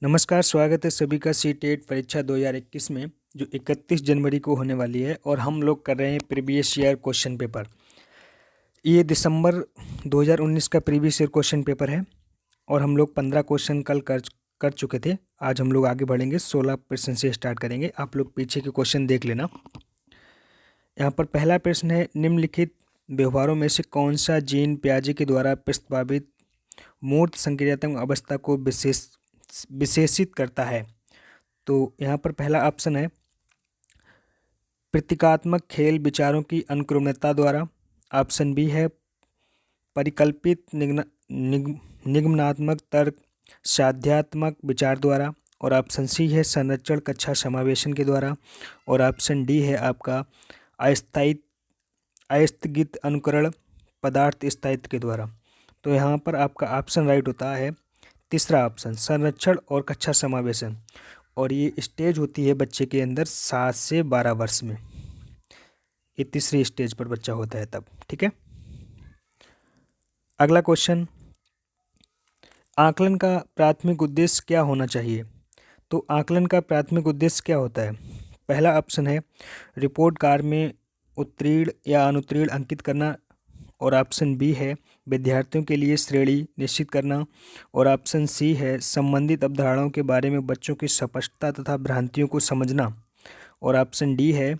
नमस्कार, स्वागत है सभी का सी-टेट परीक्षा 2021 में जो 31 जनवरी को होने वाली है और हम लोग कर रहे हैं प्रीवियस ईयर क्वेश्चन पेपर। ये दिसंबर 2019 का प्रीवियस ईयर क्वेश्चन पेपर है और हम लोग 15 क्वेश्चन कल कर चुके थे। आज हम लोग आगे बढ़ेंगे, 16 प्रश्न से स्टार्ट करेंगे। आप लोग पीछे के क्वेश्चन देख लेना। यहाँ पर पहला प्रश्न है, निम्नलिखित व्यवहारों में से कौन सा जीन पियाजे के द्वारा प्रस्तावित मूर्त संक्रियात्मक अवस्था को विशेषित करता है? तो यहाँ पर पहला ऑप्शन है प्रतीकात्मक खेल विचारों की अनुक्रमणिकता द्वारा। ऑप्शन बी है परिकल्पित निगमनात्मक तर्क साध्यात्मक विचार द्वारा। और ऑप्शन सी है संरक्षण कक्षा समावेशन के द्वारा। और ऑप्शन डी है आपका अस्थगित अनुकरण पदार्थ स्थायित्व के द्वारा। तो यहाँ पर आपका ऑप्शन राइट होता है तीसरा ऑप्शन, संरक्षण और कक्षा समावेशन। और ये स्टेज होती है बच्चे के अंदर 7 से 12 वर्ष में। ये तीसरी स्टेज पर बच्चा होता है तब। ठीक है, अगला क्वेश्चन, आकलन का प्राथमिक उद्देश्य क्या होना चाहिए? तो आकलन का प्राथमिक उद्देश्य क्या होता है? पहला ऑप्शन है रिपोर्ट कार्ड में उत्तीर्ण या अनुत्तीर्ण अंकित करना। और ऑप्शन बी है विद्यार्थियों के लिए श्रेणी निश्चित करना। और ऑप्शन सी है संबंधित अवधारणाओं के बारे में बच्चों की स्पष्टता तथा भ्रांतियों को समझना। और ऑप्शन डी है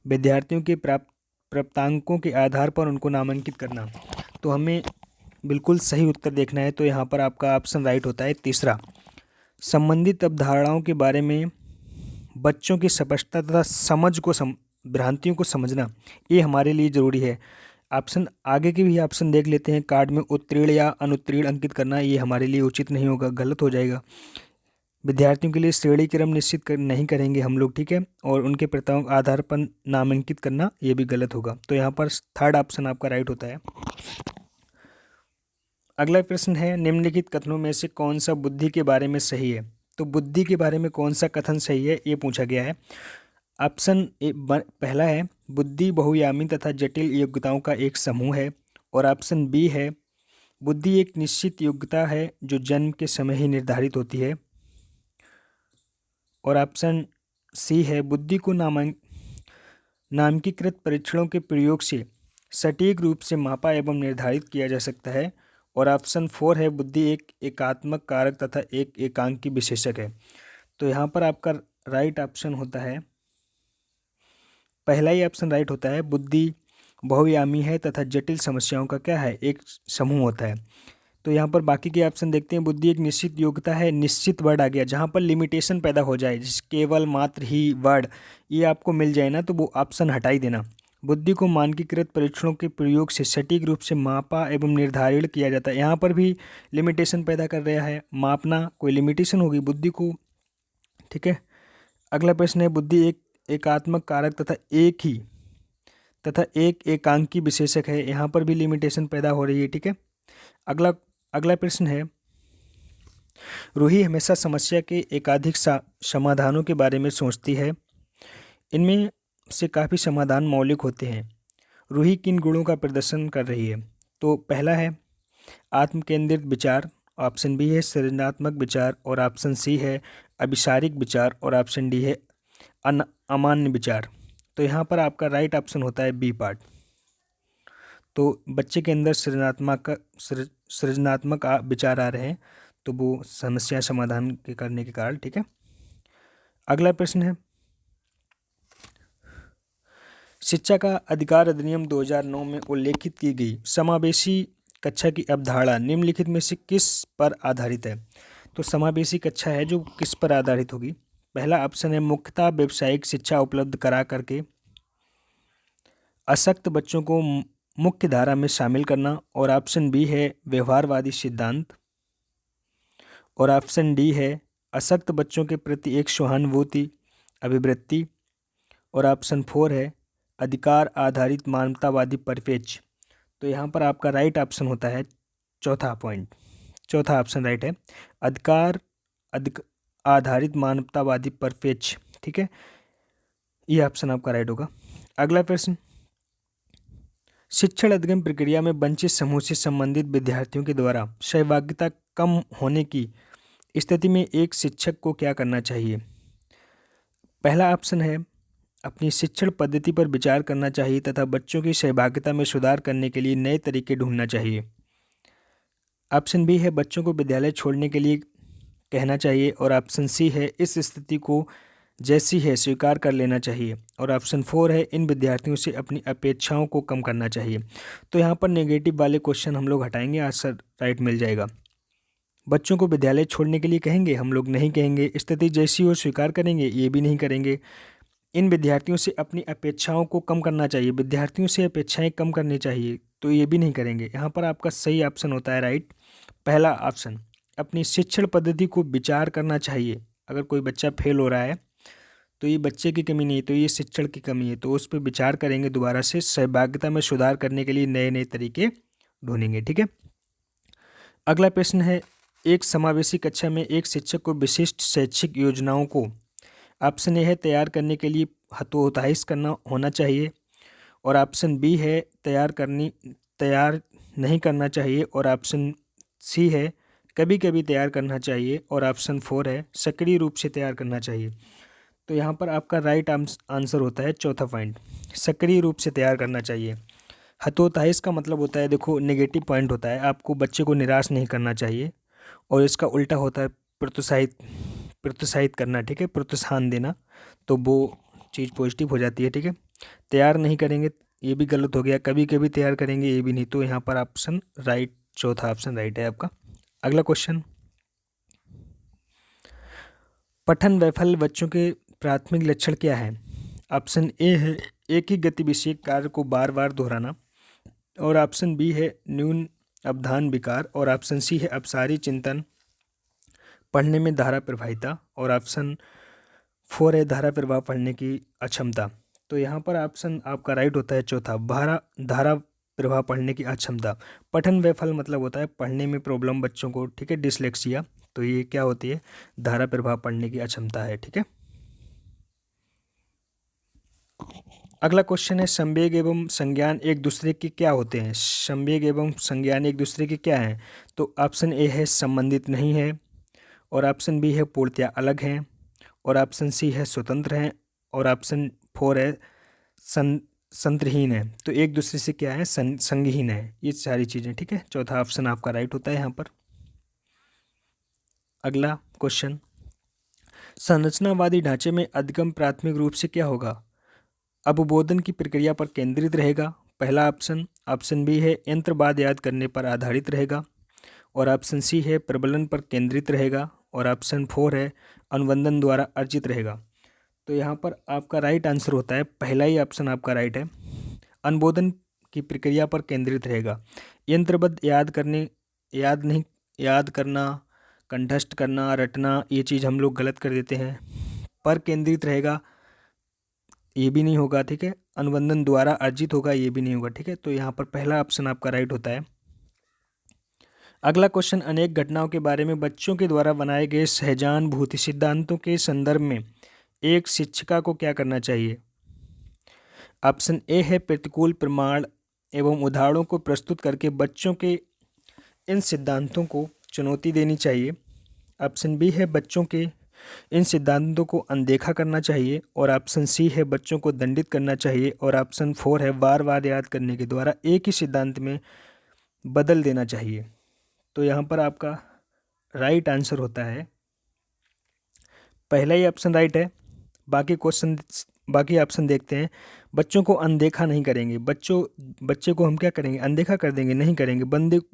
विद्यार्थियों के प्राप्तांकों के आधार पर उनको नामांकित करना। तो हमें बिल्कुल सही उत्तर देखना है, तो यहाँ पर आपका ऑप्शन राइट होता है तीसरा, संबंधित अवधारणाओं के बारे में बच्चों की स्पष्टता तथा समझ को भ्रांतियों को समझना, ये हमारे लिए ज़रूरी है। ऑप्शन आगे के भी ऑप्शन देख लेते हैं। कार्ड में उत्तीर्ण या अनुत्तीर्ण अंकित करना, ये हमारे लिए उचित नहीं होगा, गलत हो जाएगा। विद्यार्थियों के लिए श्रेणी क्रम निश्चित नहीं करेंगे हम लोग, ठीक है। और उनके प्रताओं के आधार पर नामांकित करना, ये भी गलत होगा। तो यहाँ पर थर्ड ऑप्शन आपका राइट होता है। अगला प्रश्न है, निम्नलिखित कथनों में से कौन सा बुद्धि के बारे में सही है? तो बुद्धि के बारे में कौन सा कथन सही है, ये पूछा गया है। ऑप्शन ए पहला है बुद्धि बहुआयामी तथा जटिल योग्यताओं का एक समूह है। और ऑप्शन बी है बुद्धि एक निश्चित योग्यता है जो जन्म के समय ही निर्धारित होती है। और ऑप्शन सी है बुद्धि को नामांकीकृत परीक्षणों के प्रयोग से सटीक रूप से मापा एवं निर्धारित किया जा सकता है। और ऑप्शन 4 है बुद्धि एक एकात्मक कारक तथा एक एकांकी विशेषक है। तो यहाँ पर आपका राइट ऑप्शन होता है, पहला ही ऑप्शन राइट होता है, बुद्धि बहुआयामी है तथा जटिल समस्याओं का क्या है, एक समूह होता है। तो यहाँ पर बाकी के ऑप्शन देखते हैं। बुद्धि एक निश्चित योग्यता है, निश्चित वर्ड आ गया, जहाँ पर लिमिटेशन पैदा हो जाए, जिस केवल मात्र ही वर्ड ये आपको मिल जाए ना, तो वो ऑप्शन हटा ही देना। बुद्धि को मानकीकृत परीक्षणों के प्रयोग से सटीक रूप से मापा एवं निर्धारित किया जाता है, यहाँ पर भी लिमिटेशन पैदा कर रहा है, मापना कोई लिमिटेशन होगी बुद्धि को, ठीक है। अगला प्रश्न है बुद्धि एक एकात्मक कारक तथा एक एकांकी विशेषक है, यहाँ पर भी लिमिटेशन पैदा हो रही है, ठीक है। अगला प्रश्न है, रूही हमेशा समस्या के एकाधिक समाधानों के बारे में सोचती है, इनमें से काफ़ी समाधान मौलिक होते हैं। रूही किन गुणों का प्रदर्शन कर रही है? तो पहला है आत्मकेंद्रित विचार, ऑप्शन बी है सृजनात्मक विचार। और ऑप्शन सी है अभिसारिक विचार। और ऑप्शन डी है अमान्य विचार। तो यहाँ पर आपका राइट ऑप्शन होता है बी पार्ट। तो बच्चे के अंदर सृजनात्मक विचार आ रहे हैं, तो वो समस्या समाधान के करने के कारण, ठीक है। अगला प्रश्न है, शिक्षा का अधिकार अधिनियम 2009 में उल्लेखित की गई समावेशी कक्षा की अवधारणा निम्नलिखित में से किस पर आधारित है? तो समावेशी कक्षा है जो किस पर आधारित होगी? पहला ऑप्शन है मुख्यतः व्यावसायिक शिक्षा उपलब्ध करा करके अशक्त बच्चों को मुख्य धारा में शामिल करना। और ऑप्शन बी है व्यवहारवादी सिद्धांत। और ऑप्शन डी है अशक्त बच्चों के प्रति एक सहानुभूति अभिवृत्ति। और ऑप्शन 4 है अधिकार आधारित मानवतावादी परिप्रेक्ष्य। तो यहाँ पर आपका राइट ऑप्शन होता है चौथा ऑप्शन राइट है, अधिकार आधारित मानवतावादी परिप्रेक्ष्य, ठीक है। ये ऑप्शन आपका राइट होगा। अगला प्रश्न, शिक्षण अधिगम प्रक्रिया में वंचित समूह से संबंधित विद्यार्थियों के द्वारा सहभागिता कम होने की स्थिति में एक शिक्षक को क्या करना चाहिए? पहला ऑप्शन है अपनी शिक्षण पद्धति पर विचार करना चाहिए तथा बच्चों की सहभागिता में सुधार करने के लिए नए तरीके ढूंढना चाहिए। ऑप्शन बी है बच्चों को विद्यालय छोड़ने के लिए कहना चाहिए और ऑप्शन सी है इस स्थिति को जैसी है स्वीकार कर लेना चाहिए और ऑप्शन 4 है इन विद्यार्थियों से अपनी अपेक्षाओं को कम करना चाहिए। तो यहाँ पर नेगेटिव वाले क्वेश्चन हम लोग हटाएंगे, आंसर राइट मिल जाएगा। बच्चों को विद्यालय छोड़ने के लिए कहेंगे, हम लोग नहीं कहेंगे। स्थिति जैसी हो स्वीकार करेंगे, ये भी नहीं करेंगे। इन विद्यार्थियों से अपनी अपेक्षाओं को कम करना चाहिए, विद्यार्थियों से अपेक्षाएं कम करनी चाहिए, तो ये भी नहीं करेंगे। यहाँ पर आपका सही ऑप्शन होता है राइट पहला ऑप्शन, अपनी शिक्षण पद्धति को विचार करना चाहिए। अगर कोई बच्चा फेल हो रहा है तो ये बच्चे की कमी नहीं, तो ये शिक्षण की कमी है, तो उस पर विचार करेंगे, दोबारा से सहभागिता में सुधार करने के लिए नए नए तरीके ढूंढेंगे। ठीक है, अगला प्रश्न है एक समावेशी कक्षा में एक शिक्षक को विशिष्ट शैक्षिक योजनाओं को ऑप्शन ए है तैयार करने के लिए हतोत्साहित करना होना चाहिए और ऑप्शन बी है तैयार नहीं करना चाहिए और ऑप्शन सी है कभी कभी तैयार करना चाहिए और ऑप्शन 4 है सक्रिय रूप से तैयार करना चाहिए। तो यहाँ पर आपका राइट आंसर होता है चौथा पॉइंट, सक्रिय रूप से तैयार करना चाहिए। हतोत्साहित का मतलब होता है, देखो नेगेटिव पॉइंट होता है, आपको बच्चे को निराश नहीं करना चाहिए और इसका उल्टा होता है प्रोत्साहित करना। ठीक है, प्रोत्साहन देना, तो वो चीज़ पॉजिटिव हो जाती है। ठीक है, तैयार नहीं करेंगे ये भी गलत हो गया, कभी कभी तैयार करेंगे ये भी नहीं, तो यहाँ पर ऑप्शन राइट, चौथा ऑप्शन राइट है आपका। अगला क्वेश्चन, पठन वैफल्य बच्चों के प्राथमिक लक्षण क्या है? ऑप्शन ए है एक ही गति विषयक कार्य को बार बार दोहराना और ऑप्शन बी है न्यून अवधान विकार और ऑप्शन सी है अपसारी चिंतन, पढ़ने में धारा प्रवाहिता और ऑप्शन 4 है धारा प्रवाह पढ़ने की अक्षमता। तो यहाँ पर ऑप्शन आपका राइट होता है चौथा, धारा प्रवाह पढ़ने की अक्षमता। पठन वैफल्य मतलब होता है पढ़ने में प्रॉब्लम बच्चों को, ठीक है, डिसलेक्सिया, तो ये क्या होती है? धारा प्रवाह पढ़ने की अक्षमता है। ठीक है, अगला क्वेश्चन है संवेग एवं संज्ञान एक दूसरे के क्या होते हैं? संवेग एवं संज्ञान एक दूसरे के क्या हैं? तो ऑप्शन ए है संबंधित नहीं है और ऑप्शन बी है पूर्णतया अलग हैं और ऑप्शन सी है स्वतंत्र हैं और ऑप्शन 4 है संत्रहीन है। तो एक दूसरे से क्या है? संगहीन है, ये सारी चीज़ें। ठीक है, चौथा ऑप्शन आपका राइट होता है यहाँ पर। अगला क्वेश्चन, संरचनावादी ढांचे में अधिगम प्राथमिक रूप से क्या होगा? अवबोधन की प्रक्रिया पर केंद्रित रहेगा, पहला ऑप्शन। ऑप्शन बी है यंत्रवाद याद करने पर आधारित रहेगा और ऑप्शन सी है प्रबलन पर केंद्रित रहेगा और ऑप्शन 4 है अनुबंधन द्वारा अर्जित रहेगा। तो यहाँ पर आपका राइट आंसर होता है पहला ही ऑप्शन आपका राइट है, अनुबोधन की प्रक्रिया पर केंद्रित रहेगा। यंत्रबद्ध याद करना, कंठस्थ करना, रटना, ये चीज़ हम लोग गलत कर देते हैं। पर केंद्रित रहेगा, ये भी नहीं होगा। ठीक है, अनुबंधन द्वारा अर्जित होगा, ये भी नहीं होगा। ठीक है, तो यहाँ पर पहला ऑप्शन आपका राइट होता है। अगला क्वेश्चन, अनेक घटनाओं के बारे में बच्चों के द्वारा बनाए गए सहजानुभूति सिद्धांतों के संदर्भ में एक शिक्षिका को क्या करना चाहिए? ऑप्शन ए है प्रतिकूल प्रमाण एवं उदाहरणों को प्रस्तुत करके बच्चों के इन सिद्धांतों को चुनौती देनी चाहिए। ऑप्शन बी है बच्चों के इन सिद्धांतों को अनदेखा करना चाहिए और ऑप्शन सी है बच्चों को दंडित करना चाहिए और ऑप्शन 4 है बार बार याद करने के द्वारा एक ही सिद्धांत में बदल देना चाहिए। तो यहाँ पर आपका राइट आंसर होता है पहला ही ऑप्शन राइट है। बाकी ऑप्शन देखते हैं। बच्चों को अनदेखा नहीं करेंगे, बच्चे को हम क्या करेंगे? अनदेखा कर देंगे, नहीं करेंगे।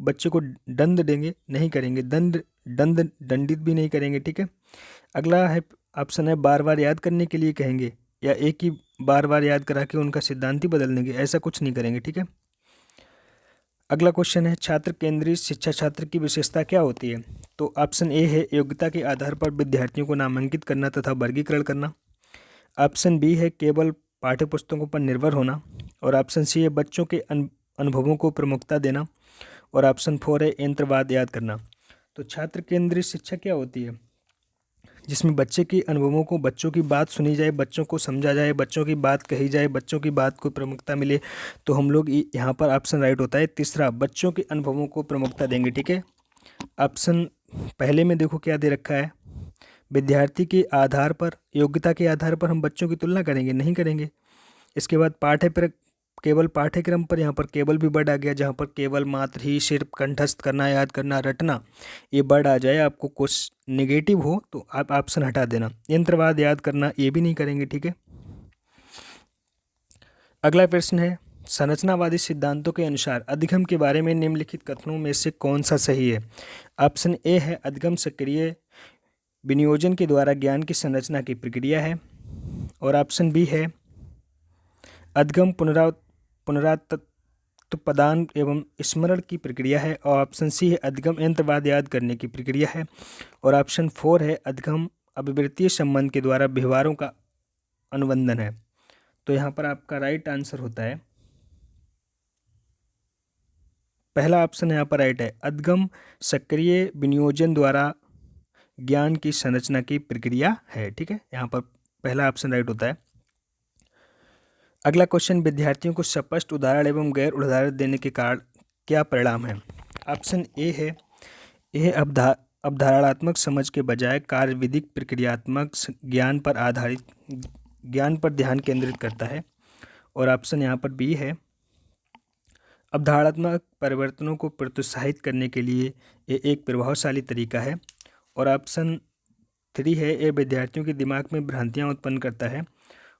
बच्चे को दंड देंगे, नहीं करेंगे। दंडित भी नहीं करेंगे। ठीक है, अगला है ऑप्शन है बार बार याद करने के लिए कहेंगे या एक ही बार बार याद करा के उनका सिद्धांत ही बदल देंगे, ऐसा कुछ नहीं करेंगे। ठीक है, अगला क्वेश्चन है छात्र केंद्रित शिक्षा छात्र की विशेषता क्या होती है? तो ऑप्शन ए है योग्यता के आधार पर विद्यार्थियों को नामांकित करना तथा वर्गीकरण करना। ऑप्शन बी है केवल पाठ्यपुस्तकों पर निर्भर होना और ऑप्शन सी है बच्चों के अनुभवों को प्रमुखता देना और ऑप्शन 4 है यंत्रवाद याद करना। तो छात्र केंद्रित शिक्षा क्या होती है? जिसमें बच्चे के अनुभवों को, बच्चों की बात सुनी जाए, बच्चों को समझा जाए, बच्चों की बात कही जाए, बच्चों की बात को प्रमुखता मिले। तो हम लोग यहाँ पर ऑप्शन राइट होता है तीसरा, बच्चों के अनुभवों को प्रमुखता देंगे। ठीक है, ऑप्शन पहले में देखो क्या दे रखा है, विद्यार्थी के आधार पर, योग्यता के आधार पर हम बच्चों की तुलना करेंगे, नहीं करेंगे। इसके बाद केवल पाठ्यक्रम पर, यहाँ पर केवल भी वर्ड आ गया, जहाँ पर केवल मात्र ही सिर्फ कंठस्थ करना, याद करना, रटना ये वर्ड आ जाए, आपको कुछ नेगेटिव हो तो आप ऑप्शन हटा देना। यंत्रवाद याद करना ये भी नहीं करेंगे, ठीक है। अगला प्रश्न है, संरचनावादी सिद्धांतों के अनुसार अधिगम के बारे में निम्नलिखित कथनों में से कौन सा सही है। ऑप्शन ए है अधिगम सक्रिय विनियोजन के द्वारा ज्ञान की संरचना की प्रक्रिया है, और ऑप्शन बी है अधिगम पुनरात्पादन एवं स्मरण की प्रक्रिया है, और ऑप्शन सी है अधिगम यंत्रवाद याद करने की प्रक्रिया है, और ऑप्शन 4 है अधिगम अभिवृत्तीय संबंध के द्वारा व्यवहारों का अनुबंधन है। तो यहाँ पर आपका राइट आंसर होता है पहला ऑप्शन, यहाँ पर राइट है, अधिगम सक्रिय विनियोजन द्वारा ज्ञान की संरचना की प्रक्रिया है, ठीक है। यहाँ पर पहला ऑप्शन राइट होता है। अगला क्वेश्चन, विद्यार्थियों को स्पष्ट उदाहरण एवं गैर उदाहरण देने के कारण क्या परिणाम है। ऑप्शन ए है, यह अवधारणात्मक समझ के बजाय कार्यविधिक प्रक्रियात्मक ज्ञान पर ध्यान केंद्रित करता है, और ऑप्शन यहाँ पर बी है, अवधारणात्मक परिवर्तनों को प्रोत्साहित करने के लिए ये एक प्रभावशाली तरीका है, और ऑप्शन 3 है, ये विद्यार्थियों के दिमाग में भ्रांतियाँ उत्पन्न करता है,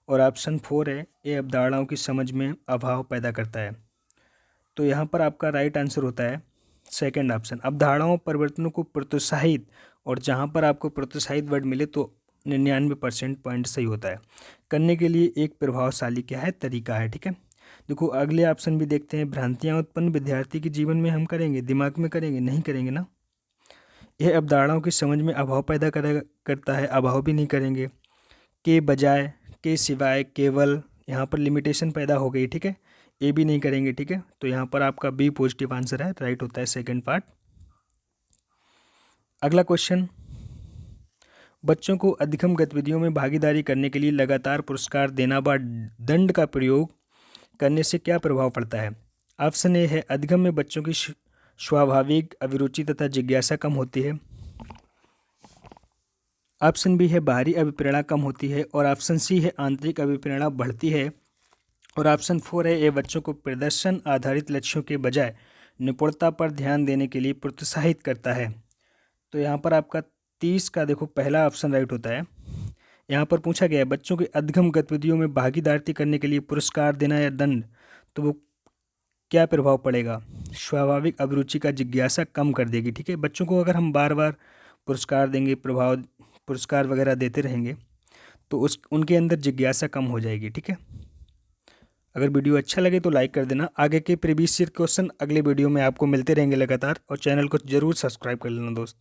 और ऑप्शन 4 है, ये अवधारणाओं की समझ में अभाव पैदा करता है। तो यहाँ पर आपका राइट आंसर होता है सेकंड ऑप्शन, अवधारणाओं परिवर्तनों को प्रोत्साहित, और जहाँ पर आपको प्रोत्साहित वर्ड मिले तो 99% पॉइंट सही होता है, करने के लिए एक प्रभावशाली क्या है, तरीका है, ठीक है। देखो अगले ऑप्शन भी देखते हैं, भ्रांतियाँ उत्पन्न विद्यार्थी के जीवन में हम करेंगे, दिमाग में करेंगे, नहीं करेंगे ना। यह अवधारणाओं की समझ में अभाव पैदा करता है, अभाव भी नहीं करेंगे। के बजाय, के सिवाय, केवल, यहाँ पर लिमिटेशन पैदा हो गई, ठीक है, ये भी नहीं करेंगे, ठीक है। तो यहाँ पर आपका बी पॉजिटिव आंसर है, राइट होता है सेकंड पार्ट। अगला क्वेश्चन, बच्चों को अधिगम गतिविधियों में भागीदारी करने के लिए लगातार पुरस्कार देना व दंड का प्रयोग करने से क्या प्रभाव पड़ता है। ऑप्शन ए है, अधिगम में बच्चों की स्वाभाविक अभिरुचि तथा जिज्ञासा कम होती है, ऑप्शन बी है, बाहरी अभिप्रेरणा कम होती है, और ऑप्शन सी है, आंतरिक अभिप्रेरणा बढ़ती है, और ऑप्शन 4 है, ये बच्चों को प्रदर्शन आधारित लक्ष्यों के बजाय निपुणता पर ध्यान देने के लिए प्रोत्साहित करता है। तो यहाँ पर आपका 30 का देखो पहला ऑप्शन राइट होता है। यहाँ पर पूछा गया है बच्चों की अधिगम गतिविधियों में भागीदारी करने के लिए पुरस्कार देना या दंड, तो वो क्या प्रभाव पड़ेगा, स्वाभाविक अभिरुचि का जिज्ञासा कम कर देगी, ठीक है। बच्चों को अगर हम बार बार पुरस्कार देंगे, पुरस्कार वगैरह देते रहेंगे तो उनके अंदर जिज्ञासा कम हो जाएगी, ठीक है। अगर वीडियो अच्छा लगे तो लाइक कर देना। आगे के प्रीवियस ईयर क्वेश्चन अगले वीडियो में आपको मिलते रहेंगे लगातार, और चैनल को जरूर सब्सक्राइब कर लेना दोस्त।